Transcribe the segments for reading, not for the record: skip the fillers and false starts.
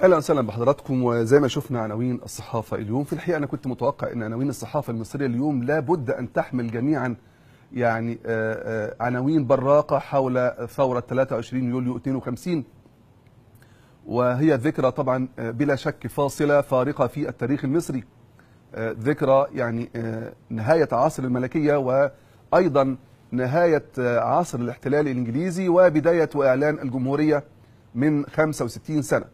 اهلا وسهلا بحضراتكم. وزي ما شفنا عناوين الصحافه اليوم، في الحقيقه انا كنت متوقع ان عناوين الصحافه المصريه اليوم لابد ان تحمل جميعا يعني عناوين براقه حول ثوره 23 يوليو 52، وهي ذكرى طبعا بلا شك فاصله فارقه في التاريخ المصري، ذكرى يعني نهايه عصر الملكيه وايضا نهايه عصر الاحتلال الانجليزي وبدايه واعلان الجمهوريه من 65 سنه.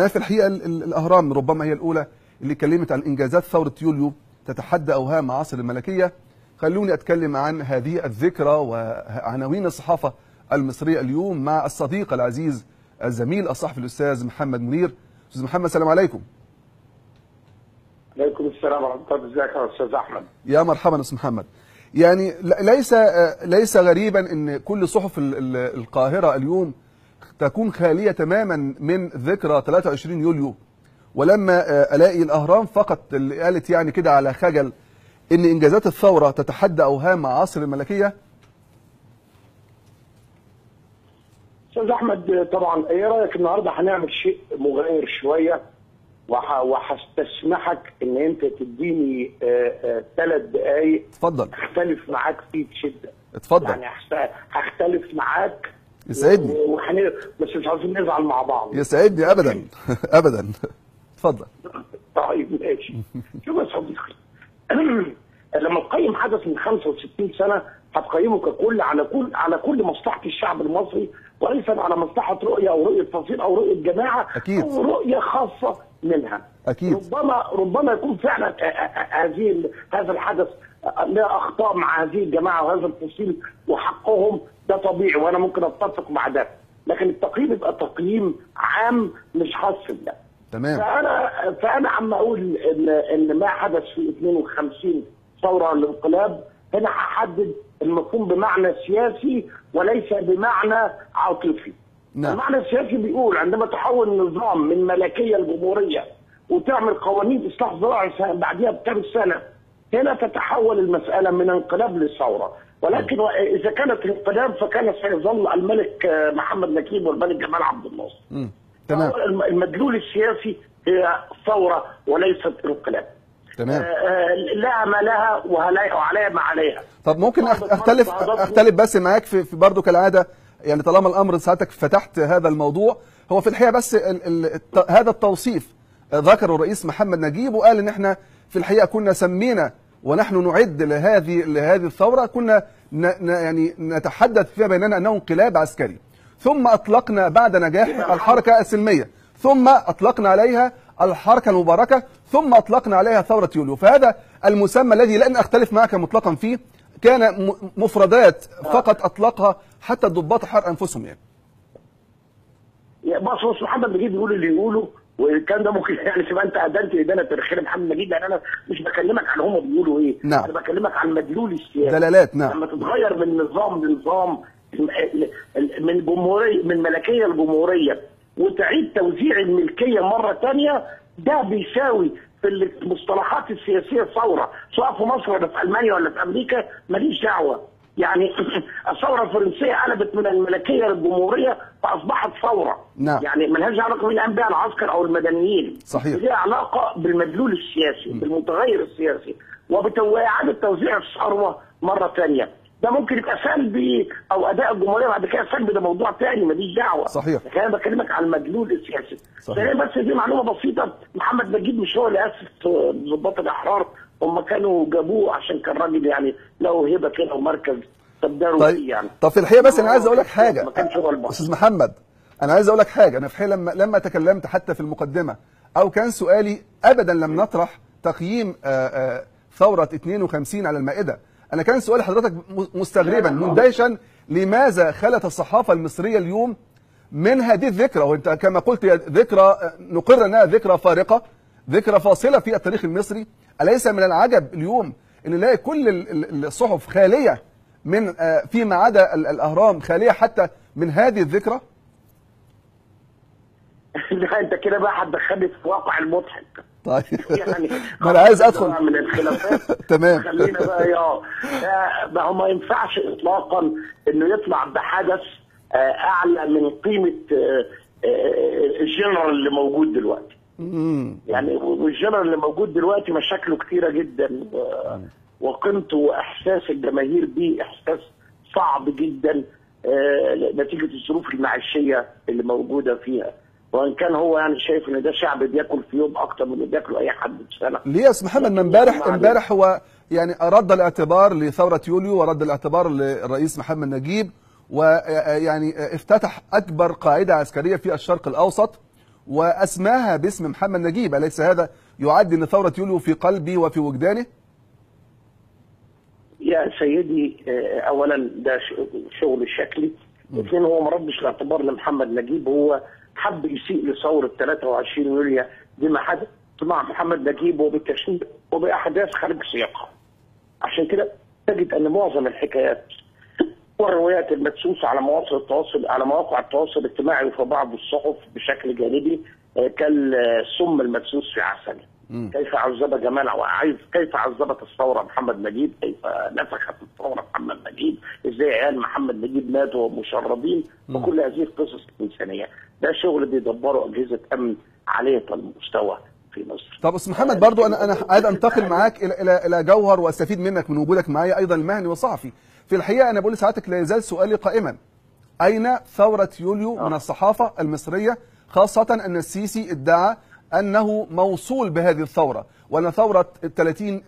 في الحقيقه الاهرام ربما هي الاولى اللي اتكلمت عن انجازات ثوره يوليو تتحدى اوهام عصر الملكيه. خلوني اتكلم عن هذه الذكرى وعناوين الصحافه المصريه اليوم مع الصديق العزيز الزميل الصحفي الاستاذ محمد منير. استاذ محمد السلام عليكم. عليكم السلام ورحمه الله. ازيك يا استاذ احمد؟ يا مرحبا استاذ محمد. يعني ليس غريبا ان كل صحف القاهره اليوم تكون خاليه تماما من ذكرى 23 يوليو، ولما الاقي الاهرام فقط اللي قالت يعني كده على خجل ان انجازات الثوره تتحدى اوهام عصر الملكيه. استاذ احمد، طبعا ايه رايك النهارده هنعمل شيء مغاير شويه، وهستسمحك ان انت تديني 3 دقائق اتفضل. اختلف معاك فيه بشده. اتفضل. يعني هختلف معاك. يسعدني. بس مش عايزين نزعل مع بعض. يسعدني ابدا. ابدا. اتفضل. طيب ماشي. شوف يا صديقي، لما تقيم حدث من 65 سنه هتقيمه ككل على كل مصلحه الشعب المصري، وليس على مصلحه رؤيه او رؤيه فصيل او رؤيه جماعه. أكيد. او رؤيه خاصه منها. اكيد. ربما يكون فعلا هذا الحدث له اخطاء مع هذه الجماعه وهذا الفصيل وحقهم، ده طبيعي وانا ممكن اتفق مع ده، لكن التقييم يبقى تقييم عام مش خاص بده. تمام. فانا عم اقول ان ما حدث في 52 ثوره الانقلاب، هنا هحدد المفهوم بمعنى سياسي وليس بمعنى عاطفي. نعم. المعنى السياسي بيقول عندما تحول النظام من ملكيه لجمهوريه وتعمل قوانين اصلاح زراعي بعدها بكام سنه، هنا تتحول المساله من انقلاب لثوره. ولكن اذا كانت انقلاب فكان سيظل الملك محمد نجيب والملك جمال عبد الناصر. تمام. المدلول السياسي هي ثوره وليست انقلاب. تمام. لها ما لها وعليها ما عليها. طب ممكن اختلف بس معاك في برضه كالعاده، يعني طالما الامر ساعتك فتحت هذا الموضوع. هو في الحقيقه بس هذا التوصيف ذكره الرئيس محمد نجيب، وقال ان احنا في الحقيقه كنا سمينا ونحن نعد لهذه الثوره، كنا يعني نتحدث فيها بيننا انه انقلاب عسكري، ثم اطلقنا بعد نجاح الحركه السلميه، ثم اطلقنا عليها الحركه المباركه، ثم اطلقنا عليها ثوره يوليو. فهذا المسمى الذي لن اختلف معك مطلقا فيه كان مفردات فقط اطلقها حتى الضباط حر انفسهم. يعني بص محمد نجيب يقول اللي يقوله، والكلام ده ممكن يعني تبقى انت ادنت ادانه تاريخيه محمد نجيب، لان انا مش بكلمك عن هم بيقولوا ايه. نعم. انا بكلمك عن مدلول السياسه. دلالات. نعم. لما تتغير من نظام لنظام، من جمهوريه، من ملكيه لجمهوريه، وتعيد توزيع الملكيه مره ثانيه، ده بيساوي في المصطلحات السياسيه ثوره، سواء في مصر ولا في المانيا ولا في امريكا ماليش دعوه. يعني الثوره الفرنسيه قلبت من الملكيه للجمهوريه فاصبحت ثوره. نعم. يعني ملهاش علاقه بالانبياء العسكر او المدنيين. صحيح. ليها علاقه بالمدلول السياسي، بالمتغير السياسي، وباعاده توزيع الثروه مره ثانيه. ده ممكن يبقى سلبي، او اداء الجمهوريه بعد كده سلبي، ده موضوع ثاني ماليش دعوه. صحيح. لكن انا بكلمك عن المدلول السياسي. صحيح. بس دي معلومه بسيطه، محمد نجيب مش هو اللي اسس ضباط الاحرار، هم كانوا جابوه عشان كان راجل يعني له هبه كده ومركز تبداروا فيه يعني. طب في الحقيقه بس انا عايز اقول لك حاجه ما كانش هو البحر. استاذ محمد، انا عايز اقول لك حاجه. انا في الحقيقه لما تكلمت حتى في المقدمه او كان سؤالي ابدا لم نطرح تقييم ثوره 52 على المائده. انا كان سؤال حضرتك مستغربا مندهشا لماذا خلت الصحافه المصريه اليوم من هذه الذكرى، وانت كما قلت ذكرى نقر انها ذكرى فارقه، ذكرى فاصله في التاريخ المصري. اليس من العجب اليوم ان نلاقي كل الصحف خاليه من فيما عدا الاهرام خاليه حتى من هذه الذكرى؟ لا انت كده بقى هتدخلني في واقع المضحك. طيب يعني ما انا عايز ادخل من الخلافات. تمام. خلينا بقى ما هو ما ينفعش اطلاقا انه يطلع بحدث اعلى من قيمه الجنرال اللي موجود دلوقتي. يعني والجنرال اللي موجود دلوقتي مشاكله كتيره جدا، وقيمته واحساس الجماهير بيه احساس صعب جدا نتيجه الظروف المعيشيه اللي موجوده فيها، وان كان هو يعني شايف ان ده شعب بياكل في يوم اكتر من اللي بياكله اي حد في سنه. ليه يا استاذ محمد؟ ما امبارح هو يعني رد الاعتبار لثوره يوليو ورد الاعتبار للرئيس محمد نجيب، ويعني افتتح اكبر قاعده عسكريه في الشرق الاوسط واسماها باسم محمد نجيب، اليس هذا يعد ان ثوره يوليو في قلبي وفي وجدانه؟ يا سيدي، اولا ده شغل شكلي، اثنين هو ما ردش الاعتبار لمحمد نجيب، هو حب يسيء لثوره 23 يوليو بما حدث مع محمد نجيب وبالتشنيع وباحداث خارج سياقها. عشان كده تجد ان معظم الحكايات والروايات المدسوسه على مواقع التواصل الاجتماعي وفي بعض الصحف بشكل جانبي كالسم المدسوس في عسل. كيف عذب جمال عايز، كيف عذبت الثوره محمد نجيب، كيف نفخت الثوره محمد نجيب، ازاي عيال محمد نجيب ماتوا ومشردين، وكل هذه القصص الانسانيه. ده شغل بيدبره اجهزه امن عاليه المستوى في مصر. طب استاذ محمد، برضو انا عايز انتقل معاك الى جوهر واستفيد منك من وجودك معايا ايضا المهني والصحفي. في الحقيقه انا بقول لسعادتك لا يزال سؤالي قائما: اين ثوره يوليو من الصحافه المصريه، خاصه ان السيسي ادعى انه موصول بهذه الثوره، وان ثوره 30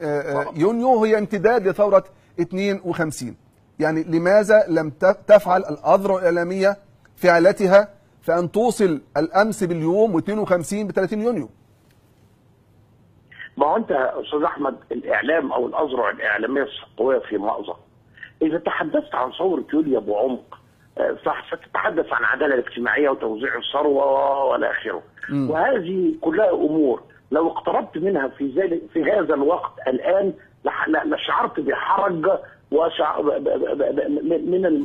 يونيو هي امتداد لثوره 52. يعني لماذا لم تفعل الاذرع الاعلاميه فعلتها في ان توصل الامس باليوم و52 ب 30 يونيو؟ ما هو انت يا استاذ احمد، الاعلام او الاذرع الاعلاميه القويه في مأزق. اذا تحدثت عن ثوره يوليو بعمق ستتحدث عن عداله اجتماعيه وتوزيع الثروه والى اخره، وهذه كلها امور لو اقتربت منها في هذا الوقت الان لشعرت بحرج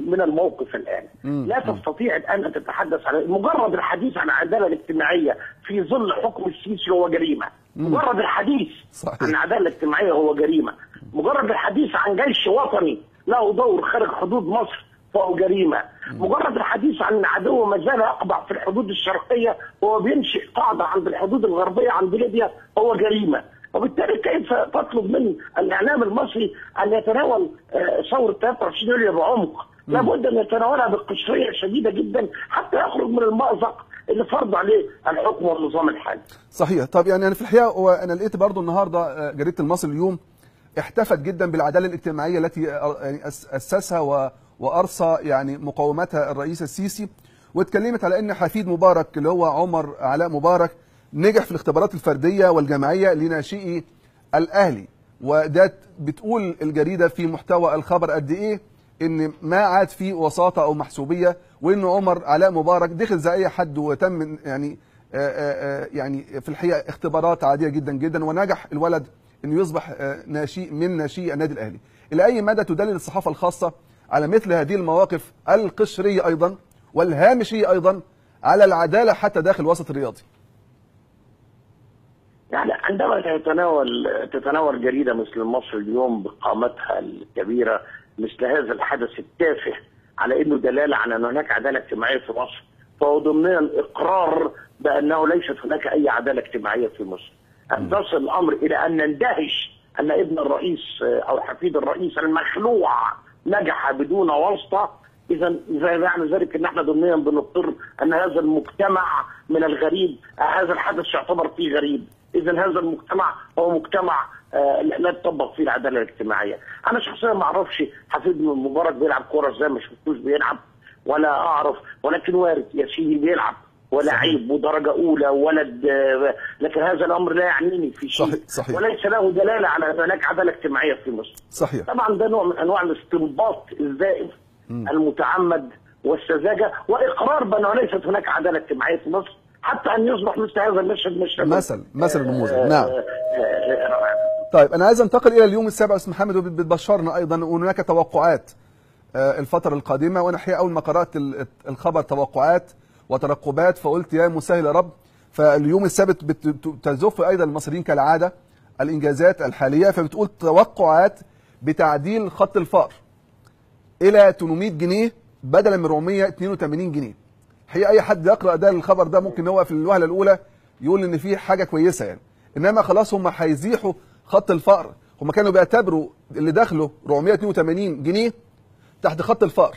من الموقف الان. لا تستطيع الان ان تتحدث عن مجرد الحديث عن العداله الاجتماعيه في ظل حكم السيسي هو جريمه. مجرد الحديث عن العداله الاجتماعيه هو جريمه. مجرد الحديث عن جيش وطني له دور خارج حدود مصر فهو جريمه. مجرد الحديث عن عدو ما زال يقبع في الحدود الشرقيه وهو بينشئ قاعده عند الحدود الغربيه عند ليبيا هو جريمه. وبالتالي كيف تطلب من الاعلام المصري ان يتناول ثوره 23 يوليو بعمق؟ لابد ان يتناولها بقشريه شديده جدا حتى يخرج من المأزق اللي فرض عليه الحكم والنظام الحالي. صحيح. طب يعني في الحقيقه وانا لقيت برضو النهارده جريده المصري اليوم احتفت جدا بالعداله الاجتماعيه التي يعني اسسها وارسى يعني مقاومتها الرئيس السيسي، واتكلمت على ان حفيد مبارك اللي هو عمر علاء مبارك نجح في الاختبارات الفرديه والجماعيه لناشئي الاهلي. وده بتقول الجريده في محتوى الخبر قد ايه ان ما عاد في وساطه او محسوبيه، وان عمر علاء مبارك دخل زي اي حد وتم يعني في الحقيقه اختبارات عاديه جدا جدا، ونجح الولد انه يصبح ناشئ من ناشئي النادي الاهلي. الى اي مدى تدلل الصحافه الخاصه على مثل هذه المواقف القشريه ايضا والهامشيه ايضا على العداله حتى داخل الوسط الرياضي؟ يعني عندما تتناول جريده مثل المصري اليوم بقامتها الكبيره مثل هذا الحدث التافه على انه دلاله على ان هناك عداله اجتماعيه في مصر، فهو ضمنيا اقرار بانه ليست هناك اي عداله اجتماعيه في مصر. ان تصل الامر الى ان نندهش ان ابن الرئيس او حفيد الرئيس المخلوع نجح بدون واسطه، اذا يعني ذلك ان احنا ضمنيا بنضطر ان هذا المجتمع من الغريب، هذا الحدث يعتبر فيه غريب، اذا هذا المجتمع هو مجتمع لا تطبق فيه العداله الاجتماعيه. انا شخصيا ما اعرفش حفيد مبارك بيلعب كوره ازاي، ما شفتوش بيلعب ولا اعرف، ولكن وارد يا سيدي بيلعب ولاعيب ودرجه اولى ولد، لكن هذا الامر لا يعنيني في شيء. صحيح. وليس له دلاله على ان هناك عداله اجتماعيه في مصر. صحيح. طبعا ده نوع من انواع الاستنباط الزائف المتعمد والسذاجه، واقرار بانه ليست هناك عداله اجتماعيه في مصر حتى ان يصبح مثل هذا المشهد مثل النموذج. نعم. طيب انا عايز انتقل الى اليوم السابع استاذ محمد، وبتبشرنا ايضا هناك توقعات الفتره القادمه، وانا الحقيقه اول ما قرات الخبر توقعات وترقبات فقلت يا مسهل يا رب. فاليوم السابت بتزف ايضا المصريين كالعاده الانجازات الحاليه، فبتقول توقعات بتعديل خط الفقر الى 800 جنيه بدلا من 482 جنيه. حقيقة اي حد يقرا ده الخبر ده ممكن هو في الوهله الاولى يقول ان في حاجه كويسه يعني، انما خلاص هم هيزيحوا خط الفقر. هم كانوا بيعتبروا اللي دخله 482 جنيه تحت خط الفقر،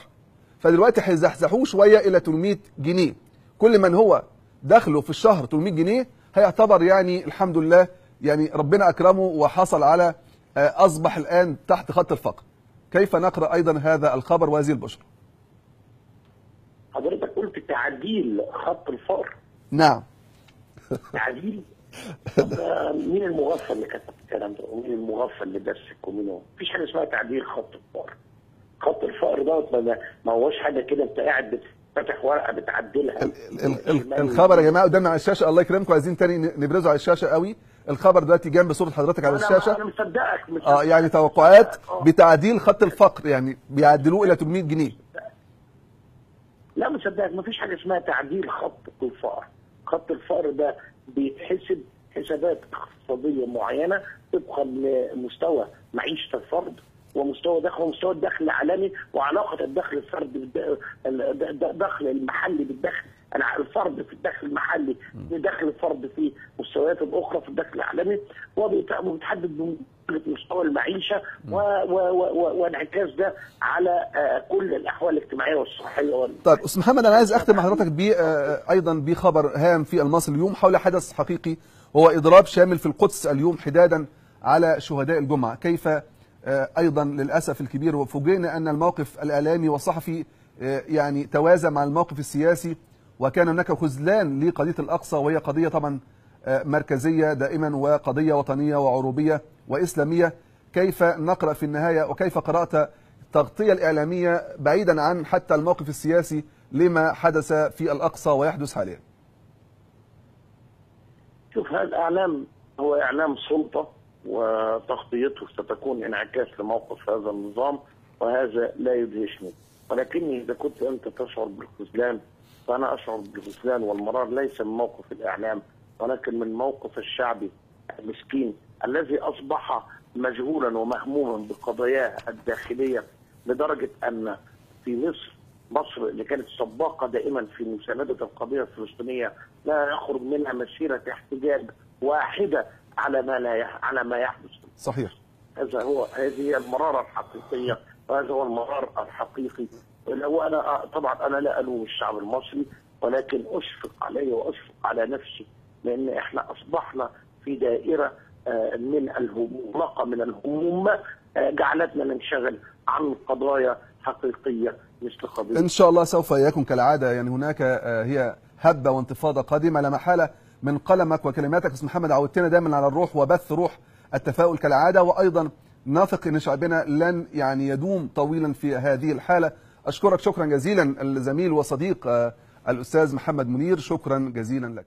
فدلوقتي هيزحزحوه شويه الى 800 جنيه. كل من هو دخله في الشهر 800 جنيه هيعتبر يعني الحمد لله يعني ربنا اكرمه وحصل على اصبح الان تحت خط الفقر. كيف نقرا ايضا هذا الخبر وهذه البشرى؟ حضرتك قلت تعديل خط الفقر. نعم. تعديل؟ مين المغفل اللي كتب الكلام ده؟ ومين المغفل اللي درسك ومين هو؟ مفيش حاجه اسمها تعديل خط الفقر. خط الفقر دوت ما هوش حاجه كده انت قاعد فاتح ورقه بتعدلها. الخبر يا جماعه قدامنا على الشاشه، الله يكرمكم، عايزين تاني نبرزه على الشاشه قوي. الخبر دلوقتي جنب صوره حضرتك على الشاشه. انا مصدقك. يعني توقعات بتعديل خط الفقر، يعني بيعدلوه الى 800 جنيه. لا مصدقك، مفيش حاجه اسمها تعديل خط الفقر. خط الفقر ده بيتحسب حسابات اقتصاديه معينه طبقا لمستوى معيشه الفرد ومستوى دخل ومستوى الدخل العالمي وعلاقه الدخل الفردي الدخل المحلي بالدخل الفرد في الدخل المحلي بدخل الفرد في مستويات اخرى في الدخل العالمي، وبيتحدد مستوى المعيشه وانعكاس ده على كل الاحوال الاجتماعيه والصحيه. طيب استاذ محمد، انا عايز اختم مع حضرتك ايضا بخبر هام في المصري اليوم حول حدث حقيقي وهو اضراب شامل في القدس اليوم حدادا على شهداء الجمعه. كيف ايضا للاسف الكبير فوجئنا ان الموقف الاعلامي والصحفي يعني توازى مع الموقف السياسي، وكان هناك خذلان لقضيه الاقصى، وهي قضيه طبعا مركزيه دائما وقضيه وطنيه وعروبيه واسلاميه. كيف نقرا في النهايه وكيف قرات التغطيه الاعلاميه بعيدا عن حتى الموقف السياسي لما حدث في الاقصى ويحدث حاليا؟ شوف، هذا الاعلام هو اعلام سلطه، وتغطيته ستكون انعكاس لموقف هذا النظام، وهذا لا يدهشني. ولكني اذا كنت انت تشعر بالخذلان فانا اشعر بالخذلان والمرار ليس من موقف الاعلام ولكن من موقف الشعبي المسكين الذي اصبح مجهولا ومهموما بقضاياه الداخليه، لدرجه ان في مصر اللي كانت سباقه دائما في مسانده القضيه الفلسطينيه لا يخرج منها مسيره احتجاج واحده على ما يحدث. صحيح. هذه هي المراره الحقيقيه، وهذا هو المرار الحقيقي. وانا طبعا انا لا الوم الشعب المصري، ولكن اشفق عليه واشفق على نفسي، لان احنا اصبحنا في دائره من الهموم، طاقه من الهموم جعلتنا ننشغل عن قضايا حقيقيه مثل قضيه. ان شاء الله سوف يكون كالعاده، يعني هناك هي هبه وانتفاضه قادمه لا محاله من قلمك وكلماتك. استاذ محمد عودتنا دايما على الروح وبث روح التفاؤل كالعاده، وايضا نثق ان شعبنا لن يعني يدوم طويلا في هذه الحاله. اشكرك شكرا جزيلا الزميل وصديق الاستاذ محمد منير، شكرا جزيلا لك.